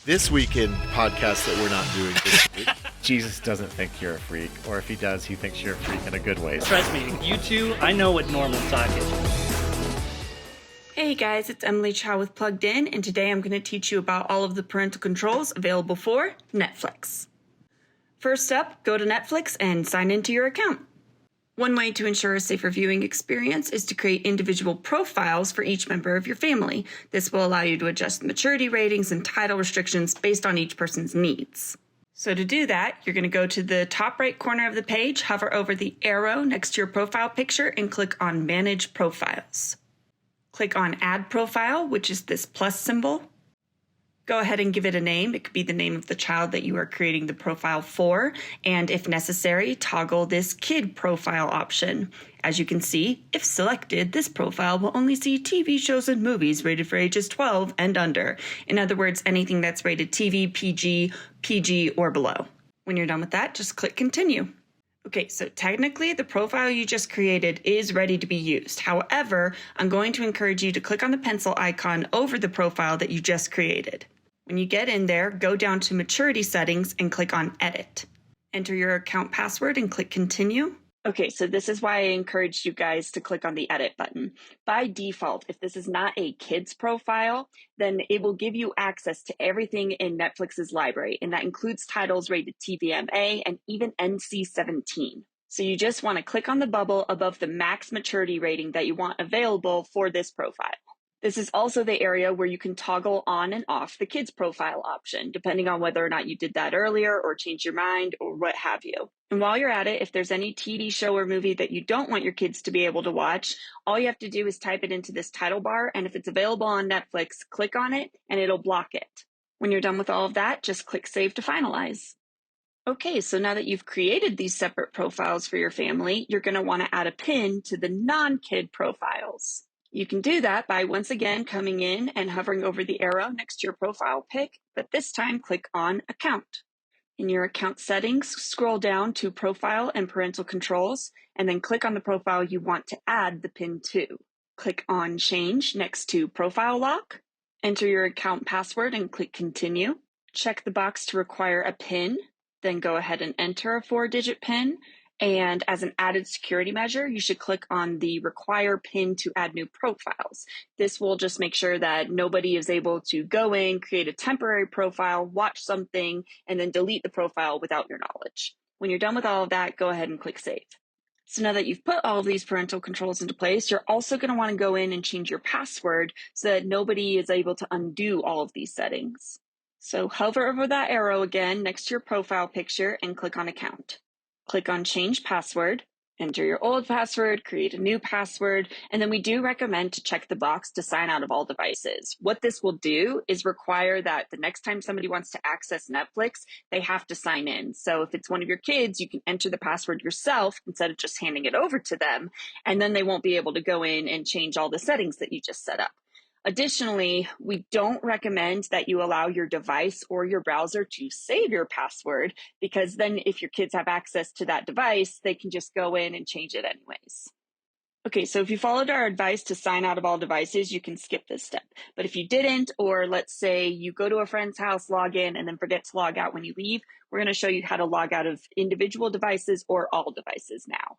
This weekend podcast that we're not doing this week. Jesus doesn't think you're a freak, or if he does, he thinks you're a freak in a good way. Trust me, you two, I know what normal talk is. Hey guys, it's Emily Chow with Plugged In, and today I'm going to teach you about all of the parental controls available for Netflix. First up, go to Netflix and sign into your account. One way to ensure a safer viewing experience is to create individual profiles for each member of your family. This will allow you to adjust maturity ratings and title restrictions based on each person's needs. So to do that, you're going to go to the top right corner of the page, hover over the arrow next to your profile picture, and click on Manage Profiles. Click on Add Profile, which is this plus symbol. Go ahead and give it a name. It could be the name of the child that you are creating the profile for, and if necessary, toggle this Kid Profile option. As you can see, if selected, this profile will only see TV shows and movies rated for ages 12 and under. In other words, anything that's rated TV, PG, or below. When you're done with that, just click Continue. Okay, so technically the profile you just created is ready to be used. However, I'm going to encourage you to click on the pencil icon over the profile that you just created. When you get in there, go down to Maturity Settings and click on Edit. Enter your account password and click Continue. Okay, so this is why I encouraged you guys to click on the Edit button. By default, if this is not a kid's profile, then it will give you access to everything in Netflix's library, and that includes titles rated TVMA and even NC-17. So you just want to click on the bubble above the max maturity rating that you want available for this profile. This is also the area where you can toggle on and off the kids profile option, depending on whether or not you did that earlier or changed your mind or what have you. And while you're at it, if there's any TV show or movie that you don't want your kids to be able to watch, all you have to do is type it into this title bar, and if it's available on Netflix, click on it and it'll block it. When you're done with all of that, just click Save to finalize. Okay, so now that you've created these separate profiles for your family, you're going to want to add a pin to the non-kid profiles. You can do that by once again coming in and hovering over the arrow next to your profile pic, but this time click on Account. In your account settings, scroll down to Profile and Parental Controls, and then click on the profile you want to add the pin to. Click on Change next to Profile Lock. Enter your account password and click Continue. Check the box to require a pin, then go ahead and enter a 4-digit pin. And as an added security measure, you should click on the Require PIN to add new profiles. This will just make sure that nobody is able to go in, create a temporary profile, watch something, and then delete the profile without your knowledge. When you're done with all of that, go ahead and click Save. So now that you've put all of these parental controls into place, you're also going to want to go in and change your password so that nobody is able to undo all of these settings. So hover over that arrow again next to your profile picture and click on Account. Click on Change Password, enter your old password, create a new password, and then we do recommend to check the box to sign out of all devices. What this will do is require that the next time somebody wants to access Netflix, they have to sign in. So if it's one of your kids, you can enter the password yourself instead of just handing it over to them, and then they won't be able to go in and change all the settings that you just set up. Additionally, we don't recommend that you allow your device or your browser to save your password, because then if your kids have access to that device, they can just go in and change it anyways. Okay, so if you followed our advice to sign out of all devices, you can skip this step. But if you didn't, or let's say you go to a friend's house, log in, and then forget to log out when you leave, we're going to show you how to log out of individual devices or all devices now.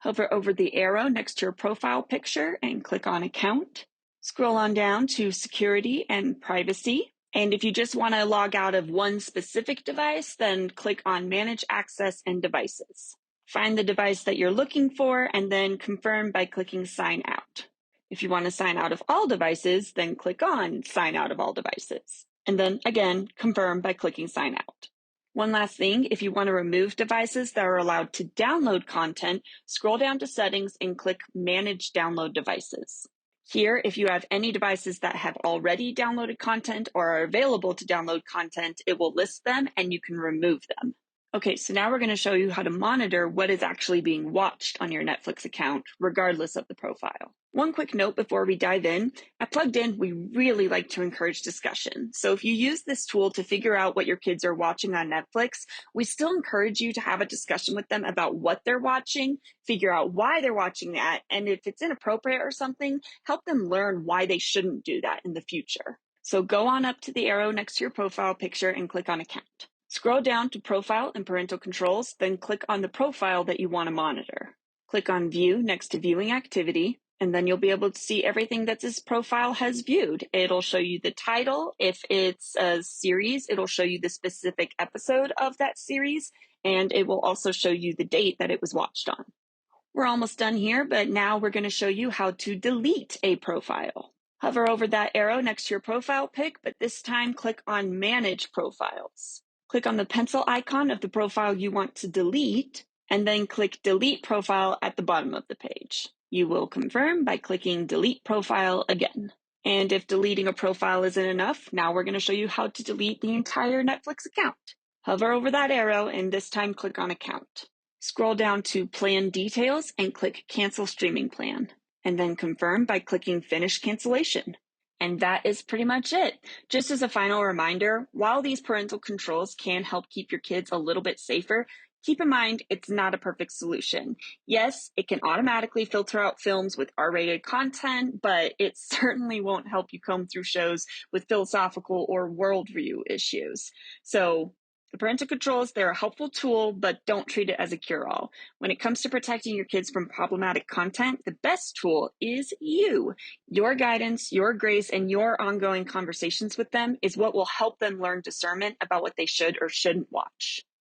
Hover over the arrow next to your profile picture and click on Account. Scroll on down to Security and Privacy. And if you just want to log out of one specific device, then click on Manage Access and Devices. Find the device that you're looking for and then confirm by clicking Sign Out. If you want to sign out of all devices, then click on Sign Out of All Devices. And then again, confirm by clicking Sign Out. One last thing, if you want to remove devices that are allowed to download content, scroll down to Settings and click Manage Download Devices. Here, if you have any devices that have already downloaded content or are available to download content, it will list them and you can remove them. Okay, so now we're going to show you how to monitor what is actually being watched on your Netflix account, regardless of the profile. One quick note before we dive in, at Plugged In, we really like to encourage discussion. So if you use this tool to figure out what your kids are watching on Netflix, we still encourage you to have a discussion with them about what they're watching, figure out why they're watching that, and if it's inappropriate or something, help them learn why they shouldn't do that in the future. So go on up to the arrow next to your profile picture and click on Account. Scroll down to Profile and Parental Controls, then click on the profile that you want to monitor. Click on View next to Viewing Activity, and then you'll be able to see everything that this profile has viewed. It'll show you the title. If it's a series, it'll show you the specific episode of that series, and it will also show you the date that it was watched on. We're almost done here, but now we're going to show you how to delete a profile. Hover over that arrow next to your profile pic, but this time click on Manage Profiles. Click on the pencil icon of the profile you want to delete, and then click Delete Profile at the bottom of the page. You will confirm by clicking Delete Profile again. And if deleting a profile isn't enough, now we're going to show you how to delete the entire Netflix account. Hover over that arrow and this time click on Account. Scroll down to Plan Details and click Cancel Streaming Plan, and then confirm by clicking Finish Cancellation. And that is pretty much it. Just as a final reminder, while these parental controls can help keep your kids a little bit safer, keep in mind it's not a perfect solution. Yes, it can automatically filter out films with R-rated content, but it certainly won't help you comb through shows with philosophical or worldview issues. So the parental controls, they're a helpful tool, but don't treat it as a cure-all. When it comes to protecting your kids from problematic content, the best tool is you. Your guidance, your grace, and your ongoing conversations with them is what will help them learn discernment about what they should or shouldn't watch.